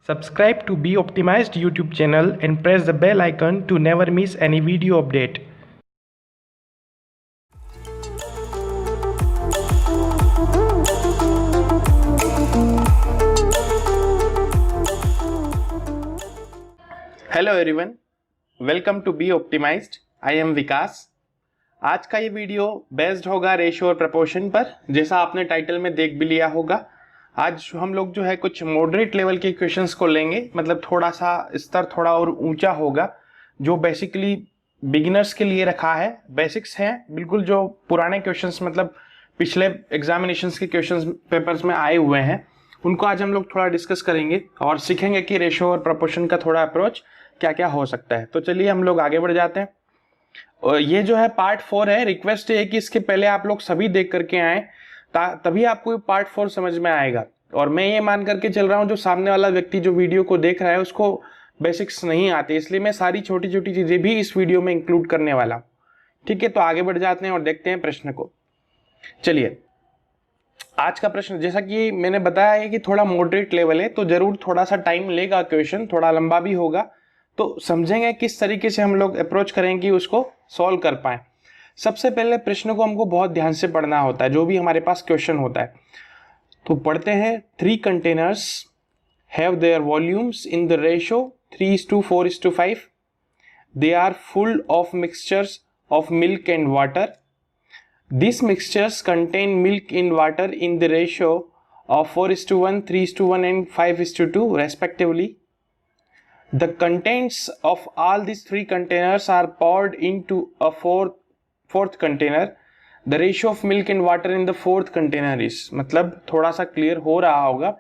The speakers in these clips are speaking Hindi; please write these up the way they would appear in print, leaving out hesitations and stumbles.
Subscribe to Be Optimized YouTube channel and press the bell icon to never miss any video update. Hello everyone, welcome to be optimized. I am Vikas. आज का ये वीडियो बेस्ड होगा रेशियो और प्रपोर्शन पर, जैसा आपने टाइटल में देख भी लिया होगा। आज हम लोग जो है कुछ मॉडरेट लेवल के क्वेश्चंस को लेंगे, मतलब थोड़ा सा स्तर थोड़ा और ऊंचा होगा, जो बेसिकली बिगिनर्स के लिए रखा है। बेसिक्स हैं बिल्कुल, जो पुराने क्वेश्चंस मतलब पिछले एग्जामिनेशंस के क्वेश्चंस पेपर्स में आए हुए हैं, उनको आज हम लोग थोड़ा डिस्कस करेंगे और सीखेंगे कि रेशियो और प्रपोर्शन का थोड़ा अप्रोच क्या क्या हो सकता है। तो चलिए हम लोग आगे बढ़ जाते हैं। और ये जो है पार्ट 4 है। रिक्वेस्ट है कि इसके पहले आप लोग सभी देख करके आए, तभी आपको पार्ट 4 समझ में आएगा। और मैं ये मान करके चल रहा हूँ जो सामने वाला व्यक्ति जो वीडियो को देख रहा है उसको बेसिक्स नहीं आते, इसलिए मैं सारी छोटी छोटी चीजें भी इस वीडियो में इंक्लूड करने वाला हूँ। ठीक है, तो आगे बढ़ जाते हैं और देखते हैं प्रश्न को। चलिए, आज का प्रश्न जैसा कि मैंने बताया है कि थोड़ा मॉडरेट लेवल है, तो जरूर थोड़ा सा टाइम लेगा, क्वेश्चन थोड़ा लंबा भी होगा, तो समझेंगे किस तरीके से हम लोग अप्रोच करेंगे कि उसको सॉल्व कर पाए। सबसे पहले प्रश्न को हमको बहुत ध्यान से पढ़ना होता है, जो भी हमारे पास क्वेश्चन होता है। तो पढ़ते हैं, 3 containers have their volumes in the ratio 3:4:5. They are full of mixtures of milk and water. These mixtures contain milk in water in the ratio of 4:1, 3:1 and 5:2 respectively. The contents of all these 3 containers are poured into a fourth container. The ratio of milk and water in the fourth container is, मतलब थोड़ा सा क्लियर हो रहा होगा।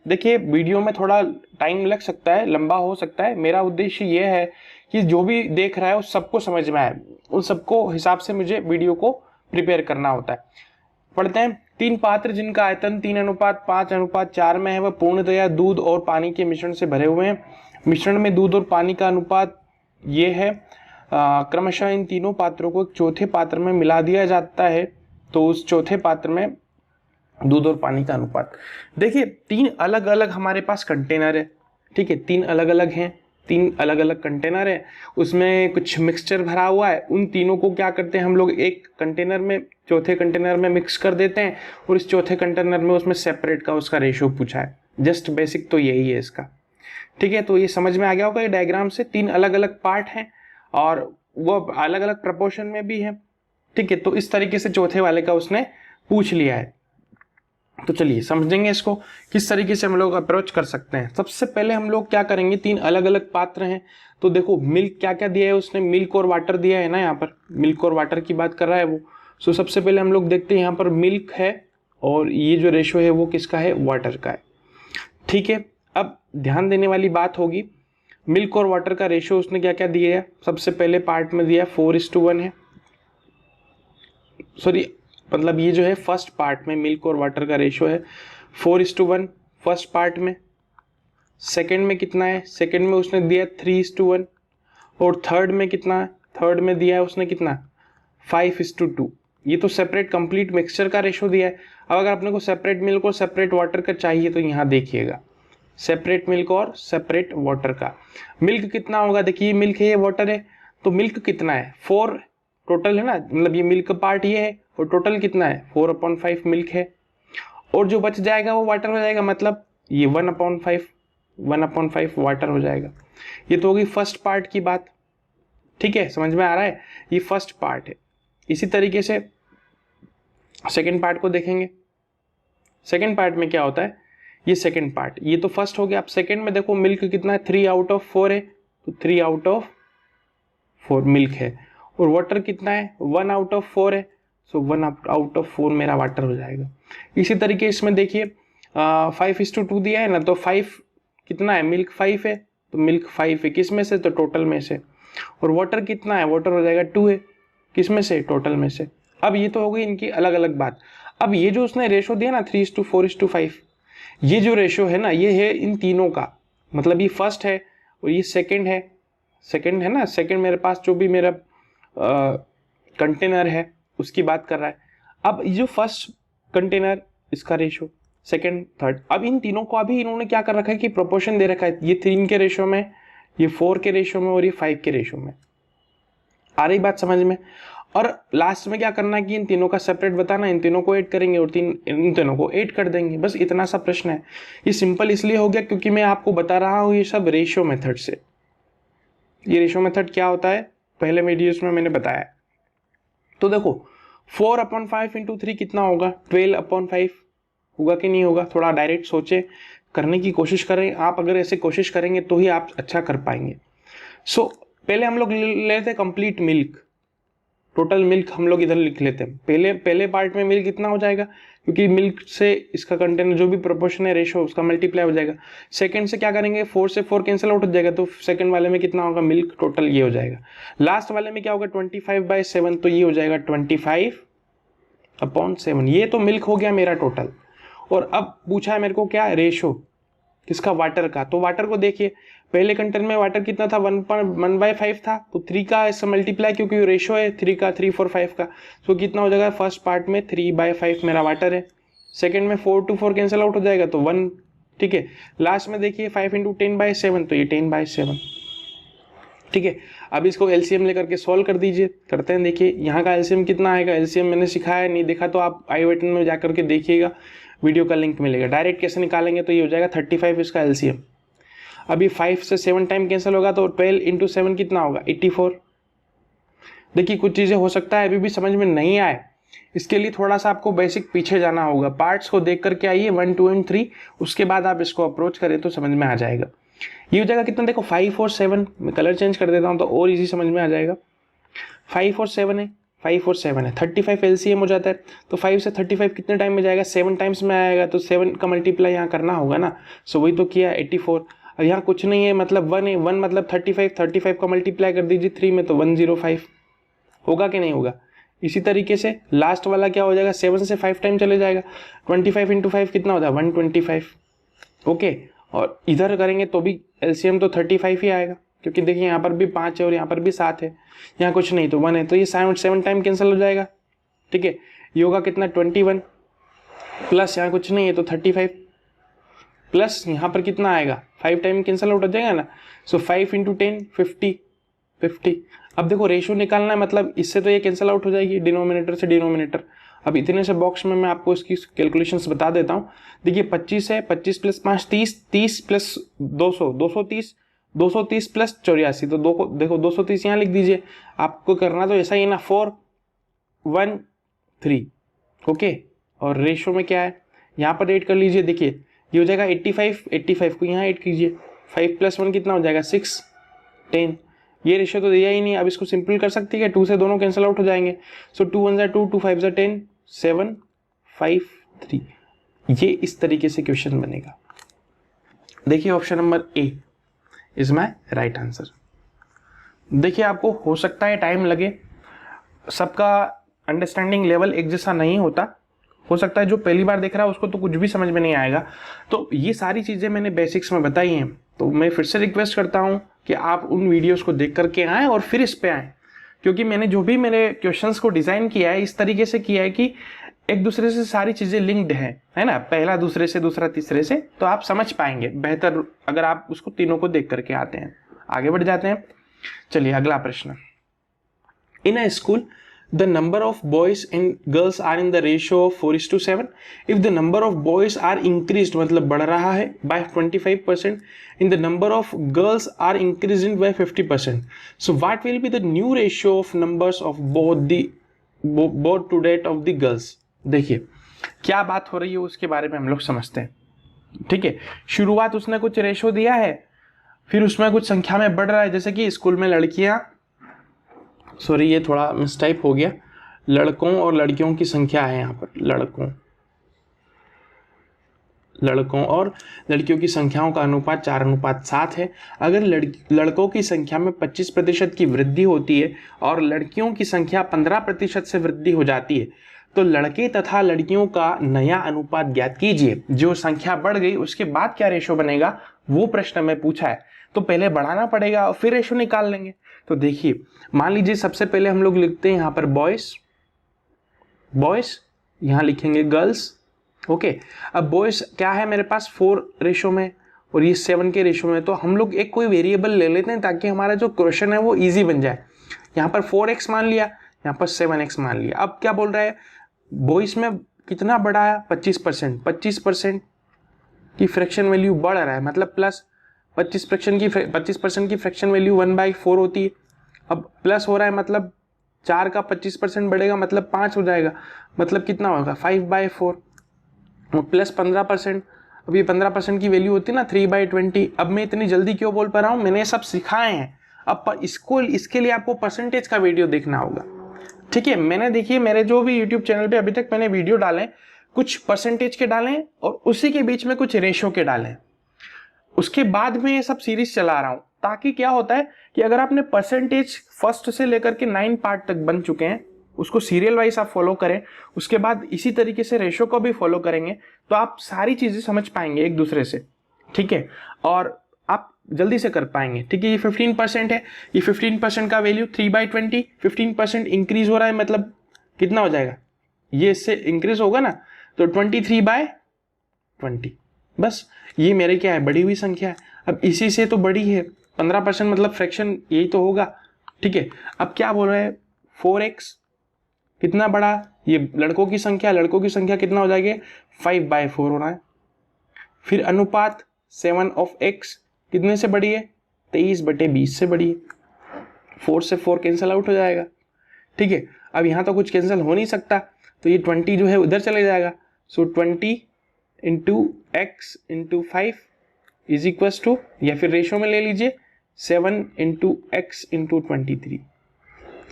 देखिए, वीडियो में थोड़ा टाइम लग सकता है, लंबा हो सकता है। मेरा उद्देश्य ये है कि जो भी देख रहा है उस सबको समझ में आए, उन सबको हिसाब से मुझे वीडियो को प्रिपेयर करना होता है। पढ़ते हैं, 3 पात्र जिनका आयतन 3:5:4 में है, वह पूर्णतया दूध और पानी के मिश्रण से भरे हुए हैं। मिश्रण में दूध और पानी का अनुपात ये है। क्रमशः इन तीनों पात्रों को एक चौथे पात्र में मिला दिया जाता है, तो उस चौथे पात्र में दूध और पानी का अनुपात। देखिए, 3 अलग अलग हमारे पास कंटेनर है। ठीक है, 3 अलग अलग हैं, 3 अलग अलग कंटेनर है, उसमें कुछ मिक्सचर भरा हुआ है। उन तीनों को क्या करते हैं हम लोग, एक कंटेनर में चौथे कंटेनर में मिक्स कर देते हैं, और इस चौथे कंटेनर में उसमें सेपरेट का उसका रेशियो पूछा है। जस्ट बेसिक तो यही है इसका। ठीक है, तो ये समझ में आ गया होगा ये डायग्राम से। 3 अलग अलग पार्ट हैं और वो अलग अलग प्रपोर्शन में भी है। ठीक है, तो इस तरीके से चौथे वाले का उसने पूछ लिया है। तो चलिए समझेंगे इसको किस तरीके से हम लोग अप्रोच कर सकते हैं। सबसे पहले हम लोग क्या करेंगे, 3 अलग अलग पात्र हैं, तो देखो मिल्क क्या क्या दिया है उसने, मिल्क और वाटर दिया है ना, यहाँ पर मिल्क और वाटर की बात कर रहा है वो। सो सबसे पहले हम लोग देखते हैं, यहाँ पर मिल्क है और ये जो रेशियो है वो किसका है, वाटर का है। ठीक है, अब ध्यान देने वाली बात होगी, मिल्क और वाटर का रेशियो उसने क्या क्या दिया है। सबसे पहले पार्ट में दिया 4:1 है, सॉरी मतलब ये जो है फर्स्ट पार्ट में मिल्क और वाटर का रेशियो है 4:1 फर्स्ट पार्ट में। सेकंड में कितना है, सेकंड में उसने दिया 3:1, और थर्ड में कितना है, थर्ड में दिया है उसने कितना, 5:2। ये तो सेपरेट कंप्लीट मिक्सचर का रेशियो दिया है। अब अगर अपने को सेपरेट मिल्क और सेपरेट वाटर का चाहिए, तो यहाँ देखिएगा सेपरेट मिल्क और सेपरेट वाटर का मिल्क कितना होगा। देखिए मिल्क है, ये वाटर है, तो मिल्क कितना है, 4 टोटल है ना, मतलब ये मिल्क पार्ट ये है, और टोटल कितना है 4/5 मिल्क है, और जो बच जाएगा वो वाटर हो जाएगा, मतलब ये 1/5 वाटर हो जाएगा। ये तो होगी फर्स्ट पार्ट की बात। ठीक है, समझ में आ रहा है, ये फर्स्ट पार्ट है। इसी तरीके से सेकेंड पार्ट को देखेंगे। सेकेंड पार्ट में क्या होता है, ये सेकेंड पार्ट, ये तो फर्स्ट हो गया। आप सेकेंड में देखो मिल्क कितना है, 3/4 है, तो 3/4 मिल्क है, और वाटर कितना है, 1/4 है, सो 1/4 मेरा वाटर हो जाएगा। इसी तरीके इसमें देखिए 5:2 दिया है ना, तो 5 कितना है, मिल्क 5 है, तो मिल्क 5 है किस में से, तो टोटल में से, और वाटर कितना है, वाटर हो जाएगा 2 है, किस में से, टोटल में से। अब ये तो हो गई इनकी अलग अलग बात। अब ये जो उसने रेशो दिया ना 3:4:5, ये जो रेशो है ना, ये है इन तीनों का, मतलब ये फर्स्ट है और ये सेकंड है, सेकंड है ना, सेकंड मेरे पास जो भी मेरा कंटेनर है उसकी बात कर रहा है। अब ये जो फर्स्ट कंटेनर इसका रेशो, सेकंड, थर्ड। अब इन तीनों को अभी इन्होंने क्या कर रखा है कि प्रोपोर्शन दे रखा है, ये 3 के रेशो में, ये 4 के रेशो में और ये 5 के रेशो में। आ रही बात समझ में? और लास्ट में क्या करना है कि इन तीनों का सेपरेट बताना, इन तीनों को ऐड करेंगे और इन तीनों को ऐड कर देंगे, बस इतना सा प्रश्न है। ये सिंपल इसलिए हो गया क्योंकि मैं आपको बता रहा हूँ ये सब रेशियो मेथड से। ये रेशियो मेथड क्या होता है पहले वीडियोस में मैंने बताया। तो देखो 4/5 इंटू 3 कितना होगा, 12/5 होगा कि नहीं होगा? थोड़ा डायरेक्ट सोचे, करने की कोशिश करें। आप अगर ऐसे कोशिश करेंगे तो ही आप अच्छा कर पाएंगे। सो पहले हम लोग लेते हैं कंप्लीट मिल्क, टोटल मिल्क हम लोग इधर लिख लेते हैं। पहले पार्ट में मिल्क कितना हो जाएगा, क्योंकि मिल्क से इसका कंटेंट जो भी प्रोपोर्शन है रेशो उसका मल्टीप्लाई हो जाएगा। सेकंड से क्या करेंगे, 4 से 4 कैंसिल आउट हो जाएगा, तो सेकंड वाले में कितना होगा मिल्क टोटल, ये हो जाएगा। लास्ट वाले में क्या होगा 25/7, तो ये हो जाएगा 25/7। ये तो मिल्क हो गया मेरा टोटल। और अब पूछा है मेरे को क्या, रेशो किसका, वाटर का। तो वाटर को देखिए, पहले कंटेंट में वाटर कितना था 1/5 था, तो 3 का इससे मल्टीप्लाई, क्योंकि रेशो है 3 का, 3 4 5 का, तो कितना हो जाएगा फर्स्ट पार्ट में 3/5 मेरा वाटर है। सेकंड में 4 to 4 कैंसिल आउट हो जाएगा तो 1, ठीक है। लास्ट में देखिए 5 इंटू 10/7, तो ये 10/7, ठीक है। अब इसको एलसीएम लेकर के सॉल्व कर दीजिए, करते हैं। देखिए यहाँ का एलसीएम कितना आएगा, एलसीएम मैंने सिखाया नहीं, देखा तो आप आई बटन में जाकर के देखिएगा, वीडियो का लिंक मिलेगा। डायरेक्ट कैसे निकालेंगे, तो ये हो जाएगा 35 इसका एलसीएम। अभी 5 से 7 टाइम कैंसिल होगा, तो 12 इंटू 7 कितना होगा 84। देखिए कुछ चीज़ें हो सकता है अभी भी समझ में नहीं आए, इसके लिए थोड़ा सा आपको बेसिक पीछे जाना होगा। पार्ट्स को देख करके आइए 1 2 एंड 3, उसके बाद आप इसको अप्रोच करें तो समझ में आ जाएगा। ये हो जाएगा कितना, देखो 5 और 7, मैं कलर चेंज कर देता हूँ तो और इजी समझ में आ जाएगा। 5 और 7 है, 5 और 7 है, 35 एलसीएम हो जाता है। तो 5 से 35 कितने टाइम में जाएगा, 7 टाइम्स में आएगा, तो 7 का मल्टीप्लाई यहाँ करना होगा ना। सो वही तो किया 84। अब यहाँ कुछ नहीं है, मतलब 1 है, 1 मतलब 35 का मल्टीप्लाई कर दीजिए 3 में, तो 105 होगा कि नहीं होगा। इसी तरीके से लास्ट वाला क्या हो जाएगा, 7 से 5 टाइम चले जाएगा, 25 इंटू 5 कितना होता है 125, ओके। और इधर करेंगे तो भी एलसीएम तो 35 ही आएगा, क्योंकि देखिए यहाँ पर भी 5 है और यहाँ पर भी 7 है, यहाँ कुछ नहीं तो 1 है, तो ये 7 टाइम कैंसिल हो जाएगा, ठीक है। ये होगा कितना 21 प्लस यहाँ कुछ नहीं है तो 35 प्लस यहाँ पर कितना आएगा 5 टाइम कैंसिल आउट हो जाएगा ना। सो 5 इंटू 10 50। अब देखो रेशो निकालना है, मतलब इससे तो ये कैंसिल आउट हो जाएगी डिनोमिनेटर से डिनोमिनेटर। अब इतने से बॉक्स में मैं आपको इसकी कैलकुलेशंस बता देता हूँ। देखिए 25 है, 25 प्लस 5 30, 30 प्लस 200 230, 230 प्लस 84, तो देखो 230 यहाँ लिख दीजिए। आपको करना तो ऐसा ही ना 4 1 3, ओके। और रेशो में क्या है यहाँ पर ऐड कर लीजिए, देखिए ये हो जाएगा 85 को यहाँ ऐड कीजिए, 5 प्लस 1 कितना हो जाएगा 6 10। ये रेशियो तो दिया ही नहीं, अब इसको सिंपल कर सकते हैं, 2 से दोनों कैंसिल आउट हो जाएंगे। सो 2 1 2, 2 5 10, 7 5 3। ये इस तरीके से क्वेश्चन बनेगा। देखिए option number A is my right answer. देखिए आपको हो सकता है टाइम लगे, सबका अंडरस्टैंडिंग लेवल एक जैसा नहीं होता, हो सकता है जो पहली बार देख रहा है उसको तो कुछ भी समझ में नहीं आएगा। तो ये सारी चीज़ें मैंने बेसिक्स में बताई हैं, तो मैं फिर से रिक्वेस्ट करता हूँ कि आप उन वीडियोस को देख करके आएँ और फिर इस पे आएँ, क्योंकि मैंने जो भी मेरे क्वेश्चंस को डिज़ाइन किया है इस तरीके से किया है कि एक दूसरे से सारी चीज़ें लिंक्ड हैं, है ना, पहला दूसरे से, दूसरा तीसरे से, तो आप समझ पाएंगे बेहतर अगर आप उसको तीनों को देख करके आते हैं। आगे बढ़ जाते हैं, चलिए अगला प्रश्न। In a school the number of boys and girls are in the ratio of 4:7. If the number of boys are increased, मतलब बढ़ रहा है by 25%, in the number of girls are increasing by 50%. So what will be the new ratio of numbers of both to date of the girls? देखिए क्या बात हो रही है उसके बारे में हम लोग समझते हैं, ठीक है। शुरुआत उसने कुछ रेशो दिया है, फिर उसमें कुछ संख्या में बढ़ रहा है, जैसे कि स्कूल में लड़कियां, सॉरी ये थोड़ा मिसटाइप हो गया, लड़कों और लड़कियों की संख्या है यहाँ पर, लड़कों और लड़कियों की संख्याओं का अनुपात 4:7 है। अगर लड़कों की संख्या में 25% की वृद्धि होती है और लड़कियों की संख्या 15% से वृद्धि हो जाती है, तो लड़के तथा लड़कियों का नया अनुपात ज्ञात कीजिए। जो संख्या बढ़ गई उसके बाद क्या रेशो बनेगा, वो प्रश्न में पूछा है, तो पहले बढ़ाना पड़ेगा और फिर रेशो निकाल लेंगे। तो देखिए मान लीजिए सबसे पहले हम लोग लिखते हैं यहाँ पर बॉयज, यहाँ लिखेंगे गर्ल्स, ओके, अब बॉयज क्या है मेरे पास 4 रेशो में और ये 7 के रेशो में, तो हम लोग एक कोई वेरिएबल ले लेते हैं ताकि हमारा जो क्वेश्चन है वो इजी बन जाए। यहाँ पर 4x मान लिया, यहाँ पर 7x मान लिया। अब क्या बोल रहा है बॉयज में कितना बढ़ा है 25%, 25% की फ्रैक्शन वैल्यू बढ़ रहा है, मतलब प्लस 25% की फ्रैक्शन वैल्यू 1/4 होती है। अब प्लस हो रहा है मतलब 4 का 25% बढ़ेगा मतलब 5 हो जाएगा, मतलब कितना होगा 5/4 और प्लस 15%। अब ये 15% की वैल्यू होती है ना 3/20। अब मैं इतनी जल्दी क्यों बोल पा रहा हूँ, मैंने ये सब सिखाए हैं। अब इसके लिए आपको परसेंटेज का वीडियो देखना होगा, ठीक है। मैंने देखिए मेरे जो भी यूट्यूब चैनल पे अभी तक मैंने वीडियो डाले, कुछ परसेंटेज के डालें और उसी के बीच में कुछ रेशो के डालें, उसके बाद में ये सब सीरीज चला रहा हूं, ताकि क्या होता है कि अगर आपने परसेंटेज फर्स्ट से लेकर के 9 पार्ट तक बन चुके हैं, उसको सीरियल वाइज आप फॉलो करें, उसके बाद इसी तरीके से रेशो को भी फॉलो करेंगे तो आप सारी चीजें समझ पाएंगे एक दूसरे से, ठीक है, और आप जल्दी से कर पाएंगे, ठीक है। ये 15% है, ये 15% का वैल्यू 3/20, 15% इंक्रीज हो रहा है मतलब कितना हो जाएगा, ये इससे इंक्रीज होगा ना, तो 23/20। बस ये मेरे क्या है बड़ी हुई संख्या है। अब इसी से तो बड़ी है 15% मतलब फ्रैक्शन यही तो होगा, ठीक है। अब क्या बोल रहे हैं 4x कितना बड़ा, ये लड़कों की संख्या कितना हो जाएगी 5/4 हो रहा है। फिर अनुपात 7 of x कितने से बड़ी है 23/20 से बड़ी है, 4 से 4 कैंसिल आउट हो जाएगा, ठीक है। अब यहाँ तो कुछ कैंसिल हो नहीं सकता तो ये 20 जो है उधर चले जाएगा, so 20 into X into 5 is equals to, या फिर रेशो में ले लीजिए 7 into X into 23,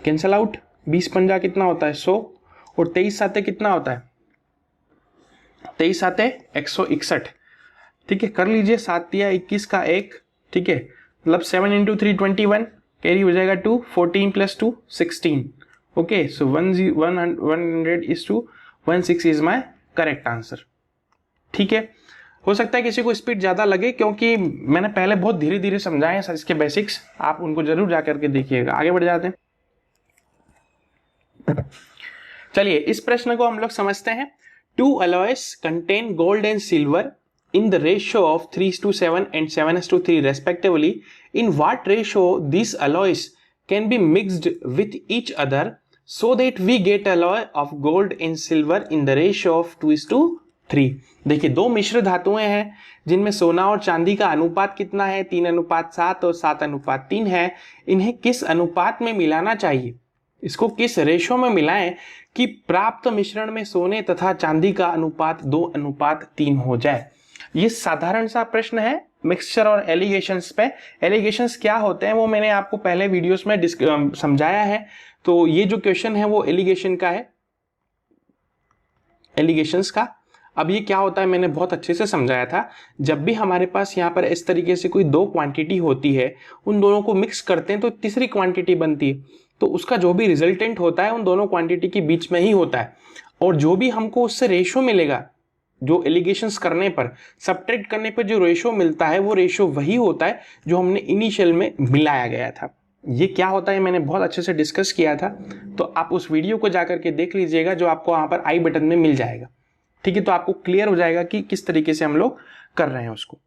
cancel out, 20 पंजा कितना होता है 100 और 23 साते कितना होता है 23 साते 161, ठीक है। कर लीजिए 7 या 21 का 1, ठीक है, मतलब 7 इंटू 3 21, कैरी हो जाएगा 2, 14 plus 2 16, okay. So 100:16 is my correct answer, ठीक है। हो सकता है किसी को स्पीड ज़्यादा लगे क्योंकि मैंने पहले बहुत धीरे धीरे समझाए हैं इसके बेसिक्स, आप उनको जरूर जा करके देखिएगा। आगे बढ़ जाते हैं, चलिए इस प्रश्न को हम लोग समझते हैं। 2 alloys contain gold and silver in the ratio of 3:7 and 7:3 respectively. In what ratio these alloys can be mixed with each other so that we get alloy of gold and silver in the ratio of 2:3? देखिए दो मिश्र धातुएं हैं जिनमें सोना और चांदी का अनुपात कितना है 3:7 और 7:3 है। इन्हें किस अनुपात में मिलाना चाहिए, इसको किस रेशो में मिलाएं कि प्राप्त मिश्रण में सोने तथा चांदी का अनुपात 2:3 हो जाए। ये साधारण सा प्रश्न है मिक्सचर और एलिगेशंस पे। एलिगेशंस क्या होते हैं वो मैंने आपको पहले वीडियोस में समझाया है, तो ये जो क्वेश्चन है वो एलिगेशन का है, एलिगेशंस का। अब ये क्या होता है मैंने बहुत अच्छे से समझाया था, जब भी हमारे पास यहाँ पर इस तरीके से कोई दो क्वांटिटी होती है, उन दोनों को मिक्स करते हैं तो तीसरी क्वांटिटी बनती है, तो उसका जो भी रिजल्टेंट होता है उन दोनों क्वांटिटी के बीच में ही होता है, और जो भी हमको उससे रेशो मिलेगा, जो एलिगेशंस करने पर सब्ट्रैक्ट करने पर जो रेशो मिलता है वो रेशो वही होता है जो हमने इनिशियल में मिलाया गया था। ये क्या होता है मैंने बहुत अच्छे से डिस्कस किया था, तो आप उस वीडियो को जाकर के देख लीजिएगा जो आपको वहां पर आई बटन में मिल जाएगा, ठीक है। तो आपको क्लियर हो जाएगा कि किस तरीके से हम लोग कर रहे हैं उसको,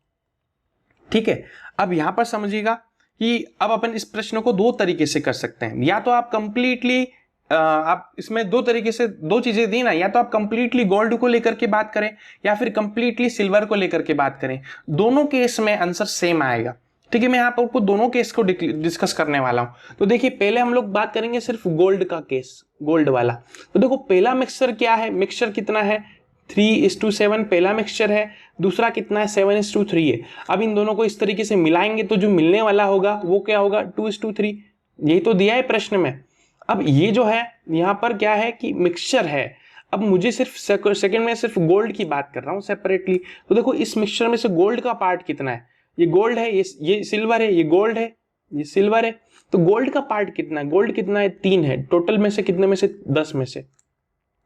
ठीक है। अब यहां पर समझिएगा कि अब अपन इस प्रश्न को दो तरीके से कर सकते हैं, या तो आप कंप्लीटली आप इसमें दो तरीके से दो चीजें दी ना, या तो आप कंप्लीटली गोल्ड को लेकर के बात करें या फिर कंप्लीटली सिल्वर को लेकर के बात करें, दोनों केस में आंसर सेम आएगा, ठीक है। मैं यहाँ पर आपको दोनों केस को डिस्कस करने वाला हूं। तो देखिए पहले हम लोग बात करेंगे सिर्फ गोल्ड का केस, गोल्ड वाला। तो देखो पहला मिक्सचर क्या है, मिक्सचर कितना है 3:7 पहला मिक्सचर है, दूसरा कितना है 7:3 है। अब इन दोनों को इस तरीके से मिलाएंगे तो जो मिलने वाला होगा वो क्या होगा 2:3, यही तो दिया है प्रश्न में। अब ये जो है यहाँ पर क्या है कि मिक्सचर है, अब मुझे सिर्फ सेकंड में सिर्फ गोल्ड की बात कर रहा हूँ सेपरेटली। तो देखो इस मिक्सचर में से गोल्ड का पार्ट कितना है, ये गोल्ड है, ये सिल्वर है, ये गोल्ड है, ये सिल्वर है, तो गोल्ड का पार्ट कितना है, गोल्ड कितना है 3 है, टोटल में से कितने में से 10 में से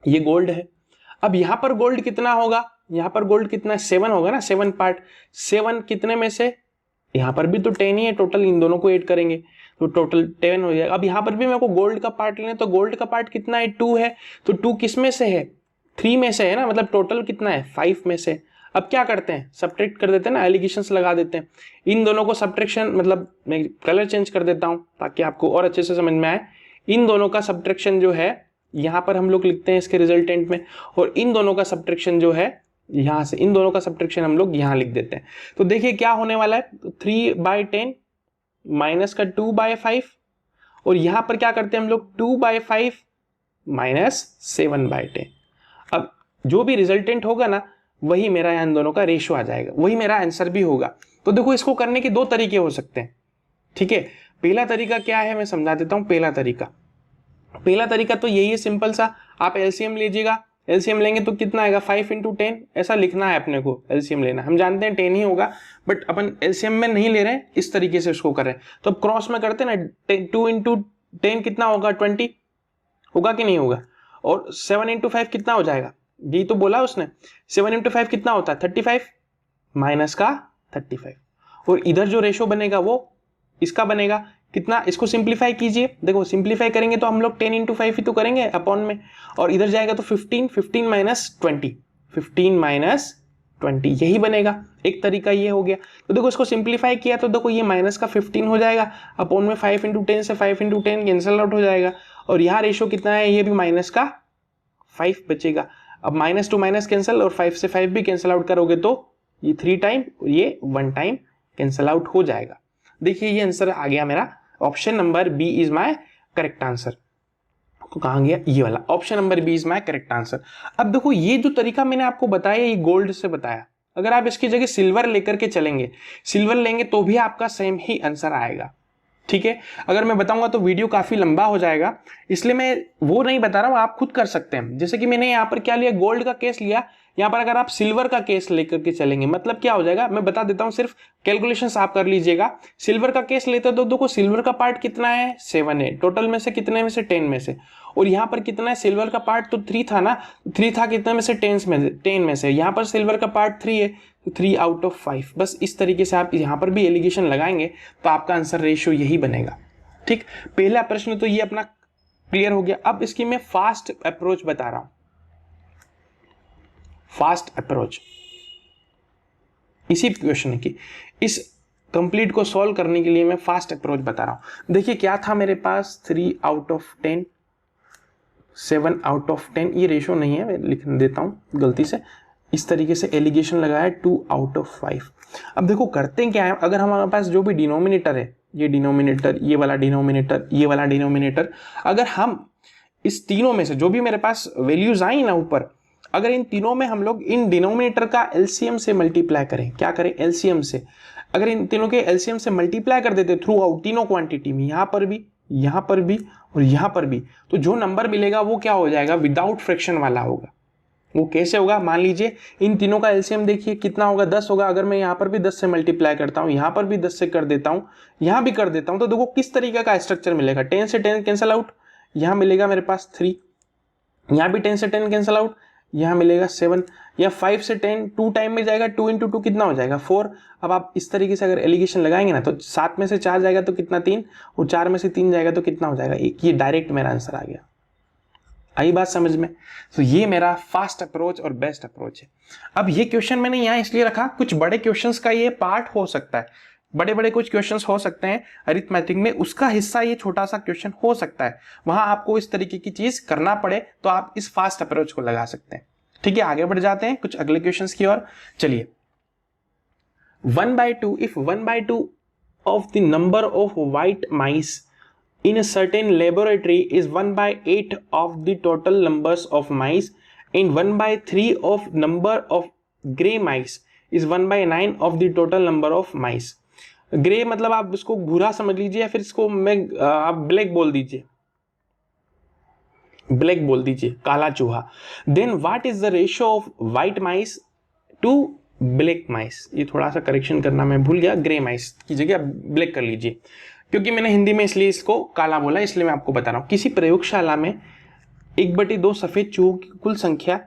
ये गोल्ड है। अब यहां पर गोल्ड कितना होगा, यहां पर गोल्ड कितना है 7 होगा ना, 7 पार्ट, 7 कितने में से, यहां पर भी तो 10 ही है टोटल, इन दोनों को ऐड करेंगे तो टोटल 10 हो जाएगा। अब यहां पर भी मेरे को गोल्ड का पार्ट लेना है, तो गोल्ड का पार्ट कितना है 2 है, तो 2 किस में से है 3 में से है ना, मतलब टोटल कितना है 5 में से। अब क्या करते हैं, सब्ट्रैक्ट कर देते हैं ना, एलिगेशंस लगा देते हैं। इन दोनों को सब्ट्रैक्शन, मतलब मैं कलर चेंज कर देता हूं ताकि आपको और अच्छे से समझ में आए। इन दोनों का सब्ट्रैक्शन जो है यहाँ पर हम लोग लिखते हैं इसके रिजल्टेंट में, और इन दोनों का सब्ट्रैक्शन जो है यहाँ से, इन दोनों का सब्ट्रैक्शन हम लोग यहाँ लिख देते हैं। तो देखिए क्या होने वाला है, 3/10 माइनस का 2/5, और यहाँ पर क्या करते हैं हम लोग 2/5 माइनस 7/10। अब जो भी रिजल्टेंट होगा ना वही मेरा इन दोनों का रेशो आ जाएगा, वही मेरा आंसर भी होगा। तो देखो इसको करने के 2 तरीके हो सकते हैं, ठीक है। पहला तरीका क्या है मैं समझा देता हूं। पहला तरीका तो यही है, सिंपल सा, आप एलसीएम लीजिएगा। एलसीएम लेंगे तो कितना आएगा, 5 × 10 ऐसा लिखना है अपने को। एलसीएम लेना, हम जानते हैं 10 ही होगा, बट अपन एलसीएम में नहीं ले रहे हैं, इस तरीके से उसको कर रहे हैं। तो अब क्रॉस में करते हैं ना, 2 × 10 कितना होगा, 20 होगा कि नहीं होगा, और 7 × 5 कितना हो जाएगा, यही तो बोला उसने। 7 × 5 कितना होता है 35, माइनस का 35, और इधर जो रेशो बनेगा वो इसका बनेगा कितना, इसको सिंप्लीफाई कीजिए। देखो सिंप्लीफाई करेंगे तो हम लोग 10 × 5 ही तो करेंगे अपॉन में, और इधर जाएगा तो 15 माइनस 20, 15 माइनस 20 यही बनेगा। एक तरीका ये हो गया। तो देखो इसको सिंप्लीफाई किया तो देखो ये माइनस का 15 हो जाएगा, अपॉन में 5 × 10 से 5 × 10 कैंसिल आउट हो जाएगा, और यहाँ रेशो कितना है, ये भी माइनस का 5 बचेगा। अब माइनस टू माइनस कैंसिल, और 5 से 5 भी कैंसिल आउट करोगे तो ये 3 टाइम और ये 1 टाइम कैंसिल आउट हो जाएगा। देखिए ये आंसर आ गया मेरा, option number B is my correct answer. तो कहां गया ये वाला, option number B is my correct answer. अब देखो ये जो तरीका मैंने आपको बताया ये गोल्ड से बताया, अगर आप इसकी जगह सिल्वर लेकर के चलेंगे, सिल्वर लेंगे तो भी आपका सेम ही आंसर आएगा, ठीक है। अगर मैं बताऊंगा तो वीडियो काफी लंबा हो जाएगा, इसलिए मैं वो नहीं बता रहा हूं, आप खुद कर सकते हैं। जैसे कि मैंने यहाँ पर क्या लिया, गोल्ड का केस लिया, यहाँ पर अगर आप सिल्वर का केस लेकर के चलेंगे मतलब क्या हो जाएगा मैं बता देता हूं, सिर्फ कैलकुलेशंस आप कर लीजिएगा। सिल्वर का केस लेते तो देखो सिल्वर का पार्ट कितना है 7 है, टोटल में से कितने में से 10 में से, और यहाँ पर कितना है सिल्वर का पार्ट तो 3 था ना, 3 था कितने में से 10 में से, यहाँ पर सिल्वर का पार्ट 3 है तो 3 आउट ऑफ 5। बस इस तरीके से आप यहाँ पर भी एलिगेशन लगाएंगे तो आपका आंसर रेशियो यही बनेगा, ठीक। पहला प्रश्न तो ये अपना क्लियर हो गया। अब इसकी मैं फास्ट अप्रोच बता रहा हूं, फास्ट अप्रोच इसी क्वेश्चन की, इस कंप्लीट को सॉल्व करने के लिए मैं फास्ट अप्रोच बता रहा हूं। देखिए क्या था मेरे पास, 3 आउट ऑफ 10, 7 आउट ऑफ 10, ये रेशो नहीं है, मैं लिख देता हूं गलती से, इस तरीके से एलिगेशन लगाया 2 आउट ऑफ 5। अब देखो करते क्या है, अगर हमारे पास जो भी डिनोमिनेटर है, ये डिनोमिनेटर, ये वाला डिनोमिनेटर, ये वाला डिनोमिनेटर, अगर हम इस तीनों में से जो भी मेरे पास वैल्यूज आई ना ऊपर, अगर इन तीनों में हम लोग इन डिनोमिनेटर का एलसीएम से मल्टीप्लाई करें, क्या करें एलसीएम से, अगर इन तीनों के एलसीएम से मल्टीप्लाई कर देते थ्रू आउट तीनों क्वांटिटी में, यहां पर भी, यहां पर भी और यहां पर भी, तो जो नंबर मिलेगा वो क्या हो जाएगा, विदाउट फ्रैक्शन वाला होगा। वो कैसे होगा, मान लीजिए इन तीनों का एलसीएम देखिए कितना होगा, 10 होगा। अगर मैं यहाँ पर भी 10 से मल्टीप्लाई करता हूँ, यहाँ पर भी 10 से कर देता हूँ, यहाँ भी कर देता हूँ, तो देखो किस तरीके का स्ट्रक्चर मिलेगा। 10 से 10 कैंसिल आउट, यहाँ मिलेगा मेरे पास 3, यहाँ भी 10 से 10 कैंसिल आउट, यहाँ मिलेगा 7, या 5 से 10 2 टाइम में जाएगा, 2 × 2 कितना हो जाएगा 4। अब आप इस तरीके से अगर एलिगेशन लगाएंगे ना तो 7 में से 4 जाएगा तो कितना 3, और 4 में से 3 जाएगा तो कितना हो जाएगा 1। ये डायरेक्ट मेरा आंसर आ गया, आई बात समझ में। तो ये मेरा फास्ट अप्रोच और बेस्ट अप्रोच है। अब ये क्वेश्चन मैंने यहाँ इसलिए रखा, कुछ बड़े क्वेश्चंस का ये पार्ट हो सकता है, बड़े बड़े कुछ क्वेश्चंस हो सकते हैं अरिथमेटिक में, उसका हिस्सा ये छोटा सा क्वेश्चन हो सकता है, वहां आपको इस तरीके की चीज करना पड़े तो आप इस फास्ट अप्रोच को लगा सकते हैं, ठीक है। आगे बढ़ जाते हैं कुछ अगले क्वेश्चंस की ओर। चलिए, 1/2 if 1/2 of the number of white mice in a certain laboratory is 1/8 of the total numbers of mice, and 1/3 of number of gray mice is 1/9 of the total number of mice। Grey मतलब आप इसको भूरा समझ लीजिए, या फिर इसको आप ब्लैक बोल दीजिए, ब्लैक बोल दीजिए, काला चूहा। Then what is the ratio of white mice to black mice. ये थोड़ा सा करेक्शन करना मैं भूल गया, ग्रे माइस की जगह ब्लैक कर लीजिए, क्योंकि मैंने हिंदी में इसलिए इसको काला बोला, इसलिए मैं आपको बता रहा हूं। किसी प्रयोगशाला में 1/2 सफेद चूहों की कुल संख्या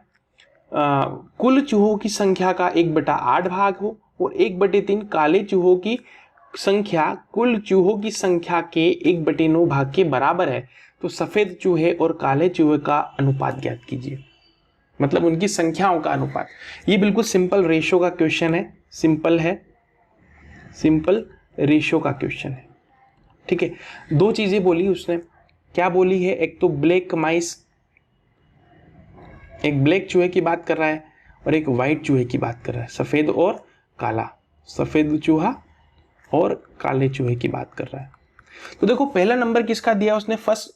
कुल चूहों की संख्या का 1/8 भाग हो, और 1/3 काले चूहों की संख्या कुल चूहों की संख्या के 1/9 भाग के बराबर है, तो सफेद चूहे और काले चूहे का अनुपात ज्ञात कीजिए। मतलब उनकी संख्याओं का अनुपात। ये बिल्कुल सिंपल रेशो का क्वेश्चन है, सिंपल रेशो का क्वेश्चन है। ठीक है, दो चीजें बोली उसने, क्या बोली है, एक तो ब्लैक माइस, एक ब्लैक चूहे की बात कर रहा है और एक व्हाइट चूहे की बात कर रहा है, सफेद और काला, सफेद चूहा और काले चूहे की बात कर रहा है। तो देखो पहला नंबर किसका दिया उसने, फर्स्ट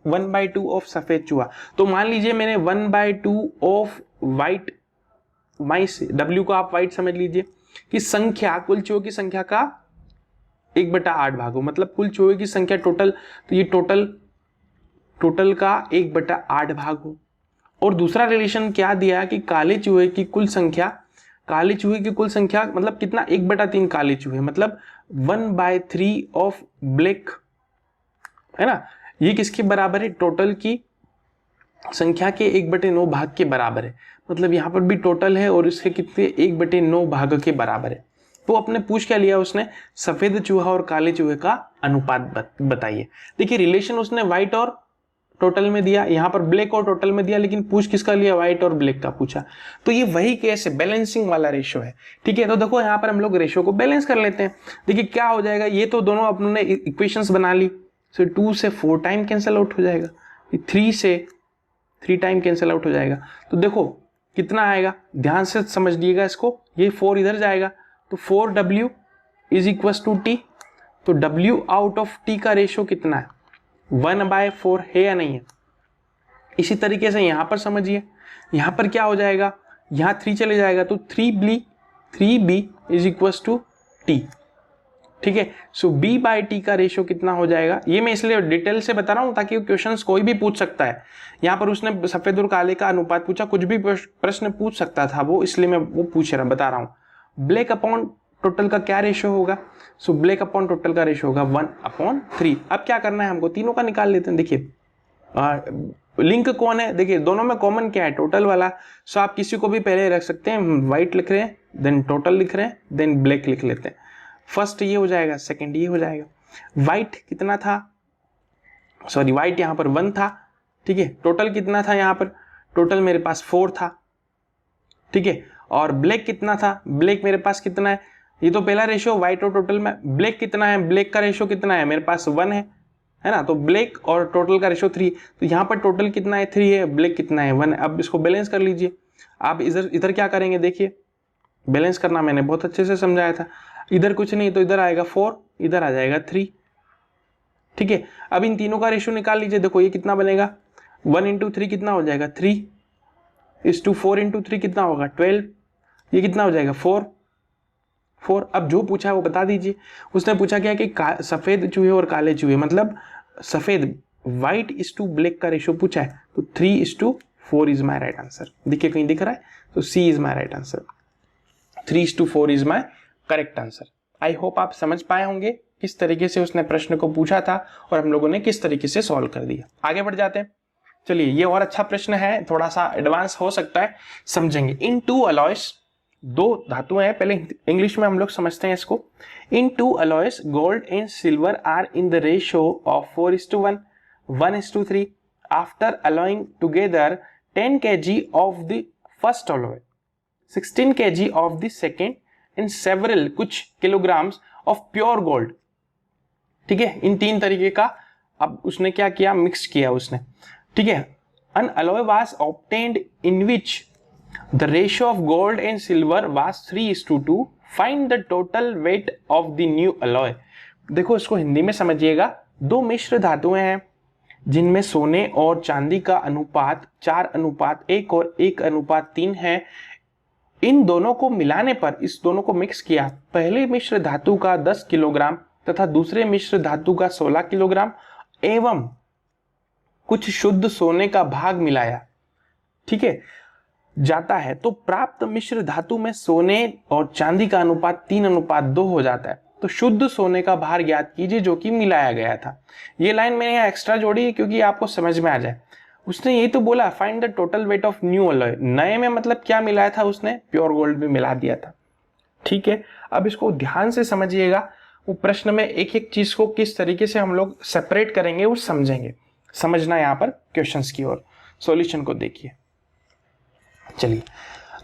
1/2 ऑफ सफेद चूहा। तो मान लीजिए मैंने 1/2 ऑफ व्हाइट माइस, W को आप व्हाइट समझ लीजिए, कि संख्या कुल चूहों की संख्या का 1/8 भागो, मतलब कुल चूहे की संख्या टोटल, तो ये टोटल का 1/8 भाग हो। और दूसरा रिलेशन क्या दिया कि काले चूहे की कुल संख्या, काले चूहे की कुल संख्या मतलब कितना, 1/3 काले चूहे, मतलब 1/3 ऑफ ब्लैक, है ना। ये किसके बराबर है, टोटल की संख्या के 1/9 भाग के बराबर है। मतलब यहां पर भी टोटल है और इसके कितने 1/9 भाग के बराबर है। तो अपने पूछ क्या लिया उसने, सफेद चूहा और काले चूहे का अनुपात बताइए। देखिए रिलेशन उसने व्हाइट और टोटल में दिया, यहाँ पर ब्लैक और टोटल में दिया, लेकिन पूछ किसका लिया, व्हाइट और ब्लैक का पूछा। तो ये वही केस है, बैलेंसिंग वाला रेशो है। ठीक है, तो देखो यहाँ पर हम लोग रेशो को बैलेंस कर लेते हैं। देखिए क्या हो जाएगा, ये तो दोनों अपने इक्वेशंस बना ली, सो 2 से 4 टाइम कैंसिल आउट हो जाएगा, 3 से 3 टाइम कैंसिल आउट हो जाएगा। तो देखो कितना आएगा, ध्यान से समझ लीजिएगा इसको, ये 4 इधर जाएगा तो 4W is equal to T। तो W आउट ऑफ T का रेशो कितना है, 1/4 है या नहीं है। इसी तरीके से यहां पर समझिए, यहां पर क्या हो जाएगा, यहां 3 चले जाएगा तो 3B is equal to T। ठीक है, सो B/T का रेशो कितना हो जाएगा, ये मैं इसलिए डिटेल से बता रहा हूं ताकि क्वेश्चंस कोई भी पूछ सकता है। यहां पर उसने सफेद और काले का अनुपात पूछा, कुछ भी प्रश्न पूछ सकता था वो, इसलिए मैं वो बता रहा हूं। ब्लैक अपॉन टोटल का क्या रेशो होगा, सो ब्लैक अपॉन टोटल का रेशो होगा 1/3। अब क्या करना है हमको, तीनों का निकाल लेते हैं। देखिए लिंक कौन है, देखिए दोनों में कॉमन क्या है, टोटल वाला। सो आप किसी को भी पहले रख सकते हैं, व्हाइट लिख रहे हैं, देन टोटल लिख रहे हैं, देन ब्लैक लिख लेते हैं। फर्स्ट ये हो जाएगा, सेकंड ये हो जाएगा। व्हाइट कितना था, सॉरी व्हाइट यहाँ पर 1 था। ठीक है, टोटल कितना था, यहाँ पर टोटल मेरे पास 4 था। ठीक है, और ब्लैक कितना था, ब्लैक मेरे पास कितना है, ये तो पहला रेशो व्हाइट और टोटल में, ब्लैक कितना है, ब्लैक का रेशो कितना है, मेरे पास 1 है ना। तो ब्लैक और टोटल का रेशो 3, तो यहाँ पर टोटल कितना है, 3 है, ब्लैक कितना है, 1 है। अब इसको बैलेंस कर लीजिए। आप इधर क्या करेंगे, देखिए बैलेंस करना मैंने बहुत अच्छे से समझाया था। इधर कुछ नहीं तो इधर आएगा 4, इधर आ जाएगा 3। ठीक है, अब इन तीनों का रेशो निकाल लीजिए। देखो ये कितना बनेगा, 1 × 3 कितना हो जाएगा, 3 = 4 × 3 कितना होगा, 12। ये कितना हो जाएगा, 4। अब जो पूछा है वो बता दीजिए। उसने पूछा क्या कि सफेद चूहे और काले चूहे, मतलब सफेद व्हाइट इज टू ब्लैक का रेशो पूछा है, तो 3:4 इज माई राइट आंसर। देखिए कहीं दिख रहा है, तो C is my right answer, 3:4 is my correct answer. I hope आप समझ पाए होंगे किस तरीके से उसने प्रश्न को पूछा था और हम लोगों ने किस तरीके से सॉल्व कर दिया। आगे बढ़ जाते हैं। चलिए ये और अच्छा प्रश्न है, थोड़ा सा एडवांस हो सकता है, समझेंगे। इन 2 अलॉयस, 2 धातुएं हैं, पहले इंग्लिश में हम लोग समझते हैं इसको। In 2 alloys gold and silver are in the ratio of 4:1, 1:3 after alloying together 10 kg of the first alloy, 16 kg of the second and several कुछ किलोग्राम्स ऑफ प्योर गोल्ड। ठीक है, इन 3 तरीके का अब उसने क्या किया, मिक्स किया उसने। ठीक है, an alloy was obtained in which the ratio of gold and silver was 3:2. Find the total weight of the new alloy. देखो इसको हिंदी में समझिएगा। 2 मिश्र धातुएं हैं जिनमें सोने और चांदी का अनुपात 4:1 और 1:3 है। इन दोनों को मिलाने पर, इस दोनों को मिक्स किया, पहले मिश्र धातु का 10 किलोग्राम तथा दूसरे मिश्र धातु का 16 किलोग्राम एवं कुछ शुद्ध सोने का भाग मिलाया, ठीक है, जाता है, तो प्राप्त मिश्र धातु में सोने और चांदी का अनुपात 3:2 हो जाता है। तो शुद्ध सोने का भार ज्ञात कीजिए जो कि मिलाया गया था। ये लाइन मैंने यहाँ एक्स्ट्रा जोड़ी है क्योंकि आपको समझ में आ जाए। उसने ये तो बोला find the total weight of new alloy. नए में मतलब क्या मिलाया था उसने, प्योर गोल्ड भी मिला दिया था। ठीक है, अब इसको ध्यान से समझिएगा। वो प्रश्न में एक एक चीज को किस तरीके से हम लोग सेपरेट करेंगे वो समझेंगे। समझना यहाँ पर क्वेश्चंस की ओर, सॉल्यूशन को देखिए। चलिए,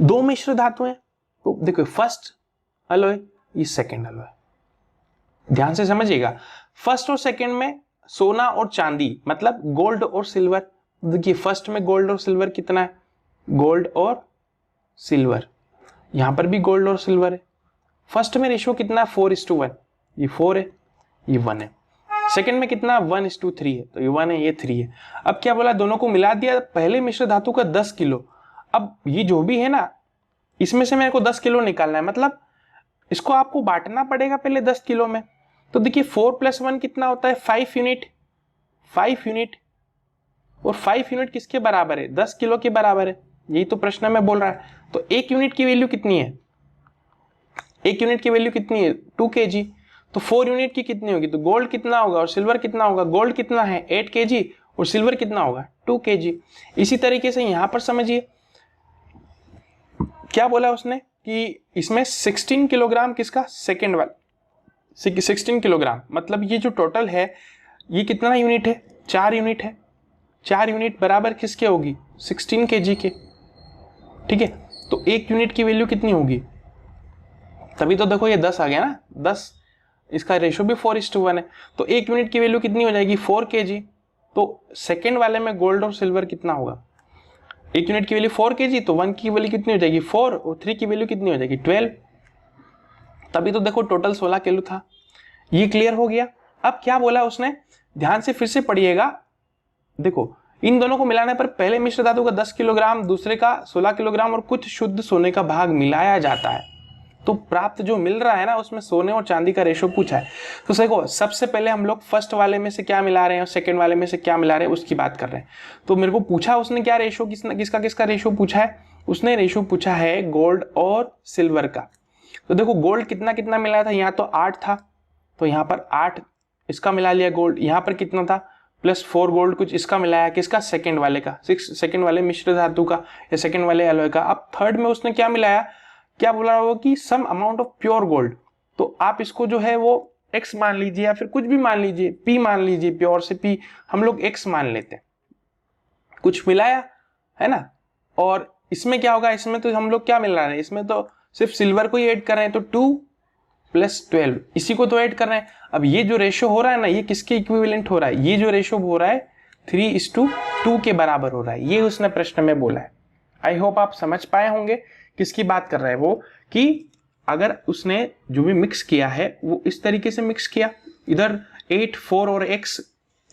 दो मिश्र धातु हैं तो देखो फर्स्ट अलॉय, ये सेकंड अलॉय, ध्यान से समझिएगा। फर्स्ट और सेकंड में सोना और चांदी मतलब गोल्ड और सिल्वर। देखिए फर्स्ट में गोल्ड और सिल्वर कितना है, गोल्ड और सिल्वर, यहां पर भी गोल्ड और सिल्वर है। फर्स्ट में रेशियो कितना है 4:1, ये 4 है, ये 1 है। सेकंड में कितना 1:3 है, तो ये 1 है, ये 3 है। अब क्या बोला, दोनों को मिला दिया, पहले मिश्र धातु का 10 किलो। अब ये जो भी है ना, इसमें से मेरे को 10 किलो निकालना है, मतलब इसको आपको बांटना पड़ेगा पहले 10 किलो में। तो देखिए 4 + 1 कितना होता है 5 यूनिट, 5 यूनिट, और 5 यूनिट किसके बराबर है 10 किलो के बराबर है, यही तो प्रश्न में बोल रहा है। तो 1 यूनिट की वैल्यू कितनी है, 1 यूनिट की वैल्यू कितनी है 2 kg। तो 4 यूनिट की कितनी होगी, तो गोल्ड कितना होगा और सिल्वर कितना होगा, गोल्ड कितना है 8 kg और सिल्वर कितना होगा 2 kg। इसी तरीके से यहां पर समझिए क्या बोला उसने कि इसमें 16 किलोग्राम किसका, सेकेंड वाला 16 किलोग्राम, मतलब ये जो टोटल है ये कितना यूनिट है 4 यूनिट है, 4 यूनिट बराबर किसके होगी 16 kg के, ठीक है। तो 1 यूनिट की वैल्यू कितनी होगी, तभी तो देखो ये 10 आ गया ना, 10, इसका रेशियो भी 4:1 है। तो 1 यूनिट की वैल्यू कितनी हो जाएगी 4 kg। तो सेकेंड वाले में गोल्ड और सिल्वर कितना होगा, 1 यूनिट की वैल्यू 4 kg, तो 1 की वैल्यू कितनी हो जाएगी 4 और 3 की वैल्यू कितनी हो जाएगी 12, तभी तो देखो टोटल 16 किलो था। ये क्लियर हो गया। अब क्या बोला उसने, ध्यान से फिर से पढ़िएगा, देखो इन दोनों को मिलाने पर पहले मिश्र धातु का 10 किलोग्राम, दूसरे का 16 किलोग्राम और कुछ शुद्ध सोने का भाग मिलाया जाता है। तो प्राप्त जो मिल रहा है ना उसमें सोने और चांदी का रेशो पूछा है। तो देखो सबसे पहले हम लोग फर्स्ट वाले में से क्या मिला रहे हैं और सेकंड वाले में से क्या मिला रहे हैं उसकी बात कर रहे हैं। तो मेरे को पूछा उसने क्या रेशो, किसका किसका रेशो पूछा है, उसने रेशो पूछा है गोल्ड और सिल्वर का। तो देखो गोल्ड कितना कितना मिला था, यहाँ तो 8 था, तो यहाँ पर 8 इसका मिला लिया गोल्ड, यहाँ पर कितना था +4 गोल्ड कुछ इसका मिलाया, किसका सेकंड वाले का, 6 सेकंड वाले मिश्र धातु का या सेकंड वाले अलॉय का। अब थर्ड में उसने क्या मिलाया, क्या बोला वो कि some amount of pure gold. तो आप इसको जो है वो x मान लीजिए या फिर कुछ भी मान लीजिए, p मान लीजिए, प्योर से p हम लोग x मान लेते हैं, कुछ मिलाया है ना। और इसमें क्या होगा, इसमें तो हम लोग क्या मिल रहा है, इसमें तो सिर्फ सिल्वर को ही ऐड कर रहे हैं, तो 2 + 12 इसी को तो ऐड कर रहे हैं। अब ये जो रेशो हो रहा है ना ये किसके इक्विवेलेंट हो रहा है, ये जो रेशो हो रहा है 3:2 के बराबर हो रहा है, ये उसने प्रश्न में बोला है। आई होप आप समझ पाए होंगे किसकी बात कर रहा है वो, कि अगर उसने जो भी मिक्स किया है वो इस तरीके से मिक्स किया, इधर 8, 4 और x,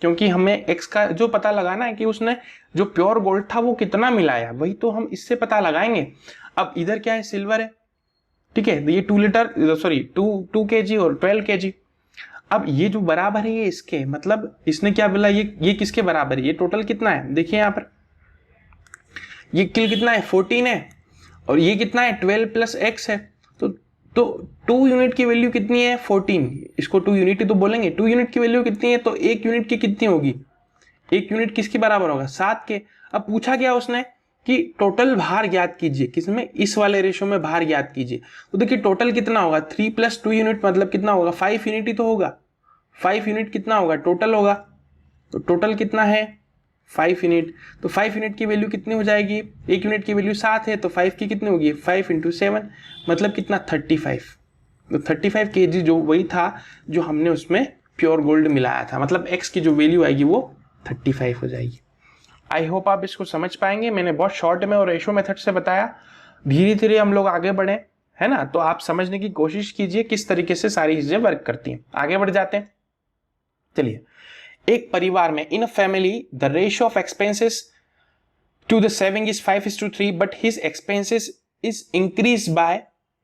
क्योंकि हमें x का जो पता लगाना है कि उसने जो प्योर गोल्ड था वो कितना मिलाया, वही तो हम इससे पता लगाएंगे। अब इधर क्या है सिल्वर है, ठीक है, ये 2 kg और 12 kg। अब ये जो बराबर है ये इसके, मतलब इसने क्या बोला, ये किसके बराबर है, ये टोटल कितना है देखिए यहाँ पर, ये किल कितना है 14 है और ये कितना है 12 + x है। तो 2 यूनिट की वैल्यू कितनी है 14, इसको 2 यूनिट ही तो बोलेंगे। 2 यूनिट की वैल्यू कितनी है, तो 1 यूनिट की कितनी होगी, 1 यूनिट किसके बराबर होगा 7 के। अब पूछा गया उसने कि टोटल भार ज्ञात कीजिए, किसमें, इस वाले रेशो में भार ज्ञात कीजिए। तो देखिए टोटल कितना होगा 3 + 2 यूनिट मतलब कितना होगा 5 यूनिट ही तो होगा, 5 यूनिट कितना होगा टोटल होगा, तो टोटल कितना है 5 यूनिट। तो 5 यूनिट की वैल्यू कितनी हो जाएगी, 1 यूनिट की वैल्यू 7 है तो 5 की कितनी होगी 5 × 7 मतलब कितना 35। तो 35 kg जो वही था जो हमने उसमें प्योर गोल्ड मिलाया था, मतलब x की जो वैल्यू आएगी वो 35 हो जाएगी। आई होप आप इसको समझ पाएंगे, मैंने बहुत शॉर्ट में और रेशो मेथड से बताया, धीरे धीरे हम लोग आगे बढ़े है ना। तो आप समझने की कोशिश कीजिए किस तरीके से सारी चीजें वर्क करती हैं। आगे बढ़ जाते हैं, चलिए। एक परिवार में, in a family the ratio of expenses to the saving is 5:3 but his expenses is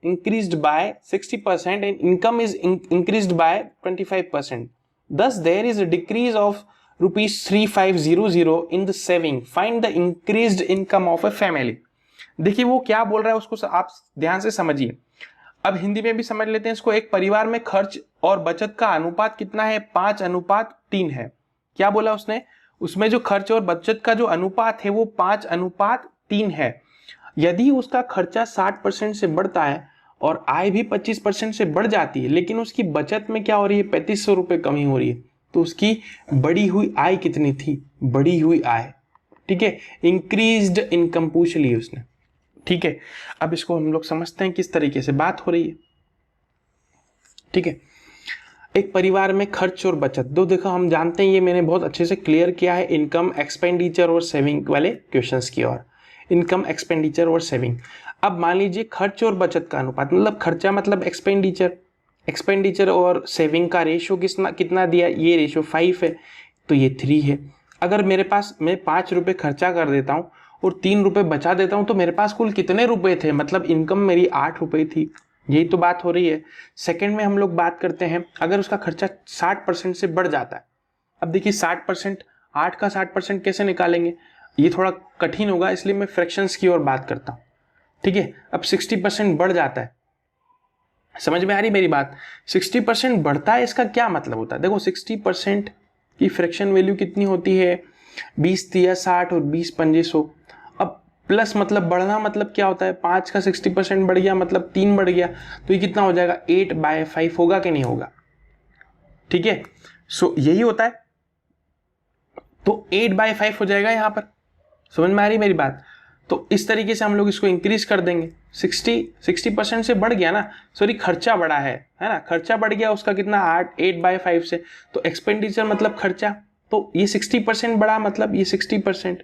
increased by 60% and income is increased by 25%. Thus there is a decrease of ₹3500 in the saving. Find the increased income of a family. देखिए वो क्या बोल रहा है उसको आप ध्यान से समझिए। अब हिंदी में भी समझ लेते हैं इसको। एक परिवार में खर्च और बचत का अनुपात कितना है 5:3 है। क्या बोला उसने, उसमें जो खर्च और बचत का जो अनुपात है वो 5:3 है। यदि उसका खर्चा 60% से बढ़ता है और आय भी 25% से बढ़ जाती है, लेकिन उसकी बचत में क्या हो रही है 3500 रुपये कमी हो रही है, तो उसकी बढ़ी हुई आय कितनी थी, बढ़ी हुई आय, ठीक है, इंक्रीज्ड इनकम पूछ ली उसने। ठीक है, अब इसको हम लोग समझते हैं किस तरीके से बात हो रही है। ठीक है, एक परिवार में खर्च और बचत दो, देखो हम जानते हैं, ये मैंने बहुत अच्छे से क्लियर किया है इनकम एक्सपेंडिचर और सेविंग वाले क्वेश्चंस की ओर। इनकम एक्सपेंडिचर और सेविंग। अब मान लीजिए खर्च और बचत का अनुपात, मतलब खर्चा मतलब एक्सपेंडिचर, एक्सपेंडिचर और सेविंग का रेशो कितना दिया, ये रेशो 5 है, तो ये 3 है। अगर मेरे पास मैं 5 रुपये खर्चा कर देता हूँ और 3 रुपये बचा देता हूँ तो मेरे पास कुल कितने रुपए थे, मतलब इनकम मेरी 8 रुपये थी। यही तो बात हो रही है। सेकंड में हम लोग बात करते हैं, अगर उसका खर्चा 60% से बढ़ जाता है। अब देखिए 60%, 8 का 60% कैसे निकालेंगे, ये थोड़ा कठिन होगा, इसलिए मैं फ्रैक्शंस की ओर बात करता हूँ। ठीक है, अब 60% बढ़ जाता है, समझ में आ रही मेरी बात। 60% बढ़ता है, इसका क्या मतलब होता है, देखो 60% की फ्रैक्शन वैल्यू कितनी होती है, 20 तिया 60 और 20 पंजे 100। अब प्लस मतलब बढ़ना मतलब क्या होता है, 5 का 60% बढ़ गया मतलब 3 बढ़ गया, तो ये कितना हो जाएगा, 8/5 होगा कि नहीं होगा। ठीक है, सो यही होता है, तो 8/5 हो जाएगा यहां पर, समझ में आ रही मेरी बात। तो इस तरीके से हम लोग इसको इंक्रीज कर देंगे। 60% से बढ़ गया ना, सॉरी खर्चा बढ़ा है ना, खर्चा बढ़ गया उसका कितना, 8/5 से, तो एक्सपेंडिचर मतलब खर्चा, तो ये 60% बढ़ा, मतलब ये 60%,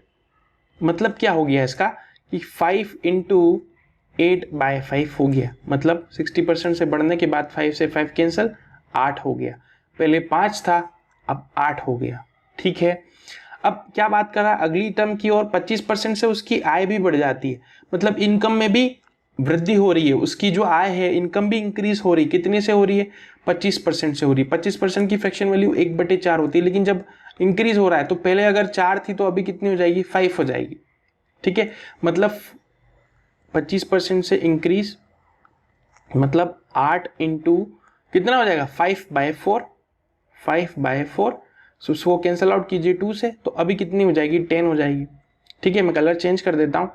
मतलब क्या हो गया इसका कि 5 × 8/5 हो गया, मतलब 60% से बढ़ने के बाद 5 से 5 कैंसिल, 8 हो गया। पहले 5 था, अब 8 हो गया। ठीक है, अब क्या बात कर रहा है अगली टर्म की, और 25% से उसकी आय भी बढ़ जाती है, मतलब इनकम में भी वृद्धि हो रही है, उसकी जो आय है इनकम भी इंक्रीज हो रही है। कितने से हो रही है, 25% से हो रही है। 25% की फ्रैक्शन वैल्यू 1/4 होती है, लेकिन जब इंक्रीज हो रहा है तो पहले अगर 4 थी तो अभी कितनी हो जाएगी, 5 हो जाएगी। ठीक है, मतलब 25% से इंक्रीज, मतलब 8 इंटू कितना हो जाएगा, 5/4, 5/4, सो उसको कैंसिल आउट कीजिए 2 से, तो अभी कितनी हो जाएगी, 10 हो जाएगी। ठीक है, मैं कलर चेंज कर देता हूँ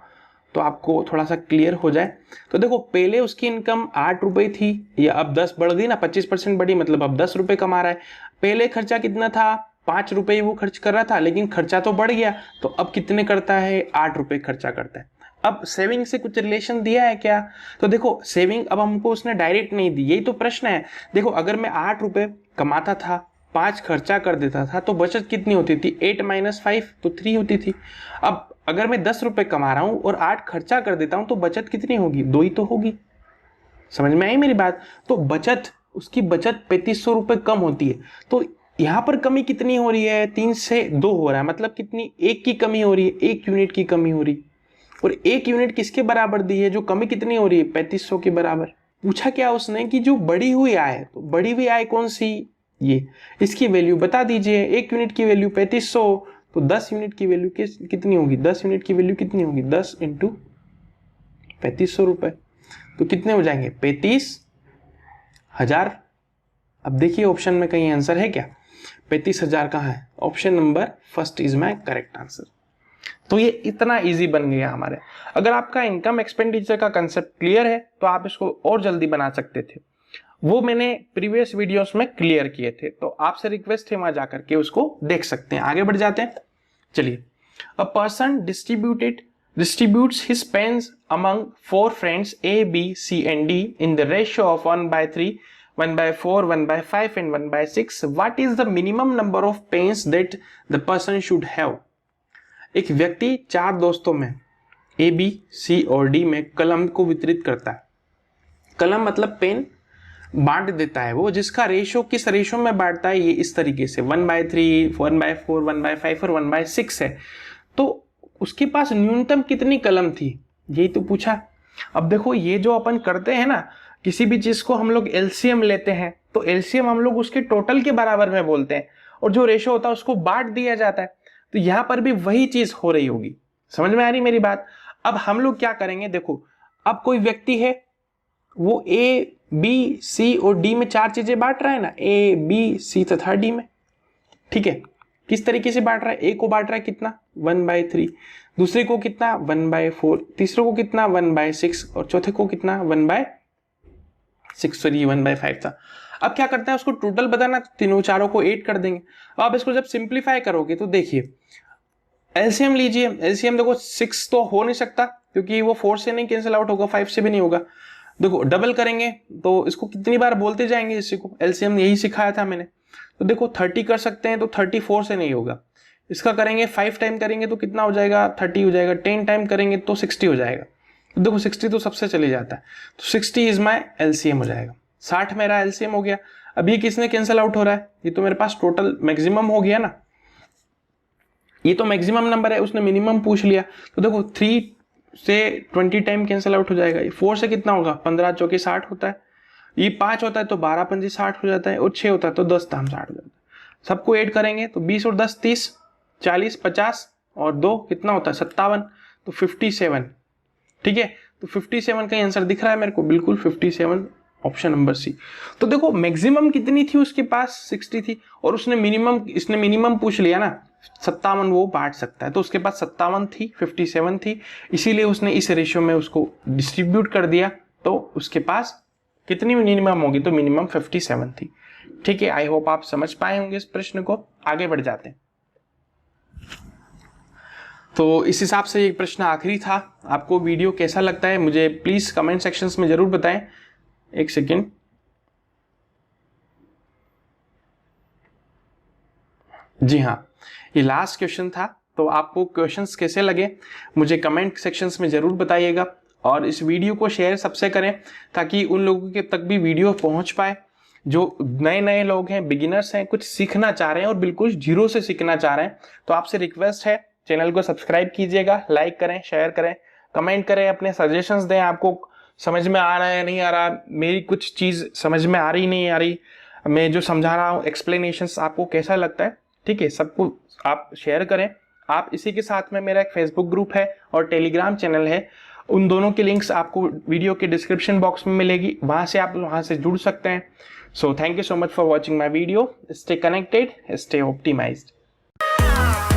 तो आपको थोड़ा सा क्लियर हो जाए। तो देखो पहले उसकी इनकम 8 रुपये थी, या अब 10 बढ़ गई ना, 25% बढ़ी, मतलब अब 10 रुपये कमा रहा है। पहले खर्चा कितना था, 5 रुपये वो खर्च कर रहा था, लेकिन खर्चा तो बढ़ गया, तो अब कितने करता है, 8 रुपये खर्चा करता है। अब सेविंग से कुछ रिलेशन दिया है क्या, तो देखो सेविंग अब हमको उसने डायरेक्ट नहीं दी, यही तो प्रश्न है। देखो अगर मैं 8 रुपये कमाता था, 5 खर्चा कर देता था, तो बचत कितनी होती थी, 8 - 5 तो 3 होती थी। अब अगर मैं 10 रुपये कमा रहा हूं और 8 खर्चा कर देता हूं तो बचत कितनी होगी, 2 ही तो होगी। समझ में आई मेरी बात। तो बचत, उसकी बचत 3500 रुपये कम होती है, तो यहां पर कमी कितनी हो रही है, 3 से 2 हो रहा है, मतलब कितनी, 1 की कमी हो रही है, 1 यूनिट की कमी हो रही है। और 1 यूनिट किसके बराबर दी है, जो कमी कितनी हो रही है, 3500 के बराबर। पूछा क्या उसने कि जो बढ़ी हुई आय, तो बढ़ी हुई आय कौन सी, ये, इसकी वैल्यू बता दीजिए। 1 यूनिट की वैल्यू 3500, तो 10 यूनिट की वैल्यू कितनी होगी, 10 यूनिट की वैल्यू कितनी होगी, 10 × 3500 रुपए, तो कितने हो जाएंगे, 35,000। अब देखिए ऑप्शन में कहीं आंसर है क्या, 35,000 कहाँ है, option number first is my correct answer. तो ये इतना इजी बन गया हमारे। अगर आपका इनकम एक्सपेंडिचर का कंसेप्ट क्लियर है तो आप इसको और जल्दी बना सकते थे, वो मैंने प्रीवियस वीडियोस में क्लियर किए थे, तो आपसे रिक्वेस्ट है वहां जाकर के उसको देख सकते हैं। आगे बढ़ जाते हैं, चलिए। A person distributes his pens among 4 friends A, B, C and D in the ratio of 1/3, 1/4, 1/5 and 1/6. What is the minimum number of pens that the person should have? एक व्यक्ति 4 दोस्तों में A, B, C और D में कलम को वितरित करता है। कलम मतलब पेन बांट देता है वो, जिसका रेशो किस रेशो में बांटता है, ये इस तरीके से 1/3, 1/4, 1/5 और 1/6 है। तो उसके पास न्यूनतम कितनी कलम थी, यही तो पूछा। अब देखो ये जो अपन करते हैं ना, किसी भी चीज को हम लोग एलसीएम लेते हैं, तो एलसीएम हम लोग उसके टोटल के बराबर में बोलते हैं, और जो रेशो होता है उसको बांट दिया जाता है। तो यहां पर भी वही चीज हो रही होगी, समझ में आ रही मेरी बात। अब हम लोग क्या करेंगे, देखो अब कोई व्यक्ति है, वो ए, बी, सी और डी में 4 चीजें बांट रहा है ना, ए, बी, सी तथा डी में। ठीक है, किस तरीके से बांट रहा है, ए को बांट रहा है कितना, 1/3, दूसरे को कितना 1/4, तीसरे को कितना 1/6 और चौथे को कितना 1/6, सॉरी 1/5 था। अब क्या करता है, उसको टोटल बताना, तीनों चारों को 8 कर देंगे। अब आप इसको जब सिंप्लीफाई करोगे तो देखिए एलसीएम लीजिए, एलसीएम देखो 6 तो हो नहीं सकता, क्योंकि वो 4 से नहीं कैंसिल आउट होगा, 5 से भी नहीं होगा। देखो डबल करेंगे तो इसको कितनी बार बोलते जाएंगे, इसी को एलसीएम यही सिखाया था मैंने। तो देखो 30 कर सकते हैं तो 34 से नहीं होगा। इसका करेंगे 5 टाइम करेंगे तो कितना हो जाएगा, 30 हो जाएगा। 10 टाइम करेंगे तो 60 हो जाएगा। तो देखो 60 तो सबसे चले जाता है, तो 60 इज माई एलसीएम हो जाएगा। 60 मेरा एलसीएम हो गया। अब ये किसने कैंसिल आउट हो रहा है, ये तो मेरे पास टोटल मैक्सिमम हो गया ना, ये तो मैक्सिमम नंबर है, उसने मिनिमम पूछ लिया। तो देखो 3 से 20 टाइम कैंसिल आउट हो जाएगा। 4 से कितना होगा, 15 चौके 60 होता है। ये 5 होता है तो 12 पंजे 60 हो जाता है, और 6 होता है तो 10 दाम 60 हो जाता है। सबको ऐड करेंगे तो 20 और 10 30, 40 50 और 2 कितना होता है 57, तो 57। ठीक है, तो 57 का आंसर दिख रहा है मेरे को, बिल्कुल 57 ऑप्शन नंबर सी। तो देखो मैक्सिमम कितनी थी उसके पास, 60 थी, और उसने मिनिमम, इसने मिनिमम पूछ लिया ना 57, वो बांट सकता है, तो उसके पास 57 थी, 57 थी, इसीलिए उसने इस रेशियो में उसको डिस्ट्रीब्यूट कर दिया। तो उसके पास कितनी मिनिमम होगी, तो मिनिमम 57 थी। ठीक है, आई होप आप समझ पाए होंगे इस प्रश्न को। आगे बढ़ जाते हैं। तो इस हिसाब से ये प्रश्न आखिरी था। आपको वीडियो कैसा लगता है मुझे प्लीज कमेंट सेक्शंस में जरूर बताएं। एक सेकेंड, जी हाँ, ये लास्ट क्वेश्चन था। तो आपको क्वेश्चंस कैसे लगे मुझे कमेंट सेक्शंस में जरूर बताइएगा, और इस वीडियो को शेयर सबसे करें ताकि उन लोगों के तक भी वीडियो पहुंच पाए जो नए नए लोग हैं, बिगिनर्स हैं, कुछ सीखना चाह रहे हैं और बिल्कुल जीरो से सीखना चाह रहे हैं। तो आपसे रिक्वेस्ट है, चैनल को सब्सक्राइब कीजिएगा, लाइक करें, शेयर करें, कमेंट करें, अपने सजेशंस दें। आपको समझ में आ रहा है नहीं आ रहा, मेरी कुछ चीज़ समझ में आ रही नहीं आ रही, मैं जो समझा रहा हूँ एक्सप्लेनेशंस आपको कैसा लगता है, ठीक है, सबको आप शेयर करें। आप इसी के साथ में मेरा एक फेसबुक ग्रुप है और टेलीग्राम चैनल है, उन दोनों की लिंक्स आपको वीडियो के डिस्क्रिप्शन बॉक्स में मिलेगी, वहाँ से आप वहाँ से जुड़ सकते हैं। So thank you so much for watching my video. Stay connected, stay optimised.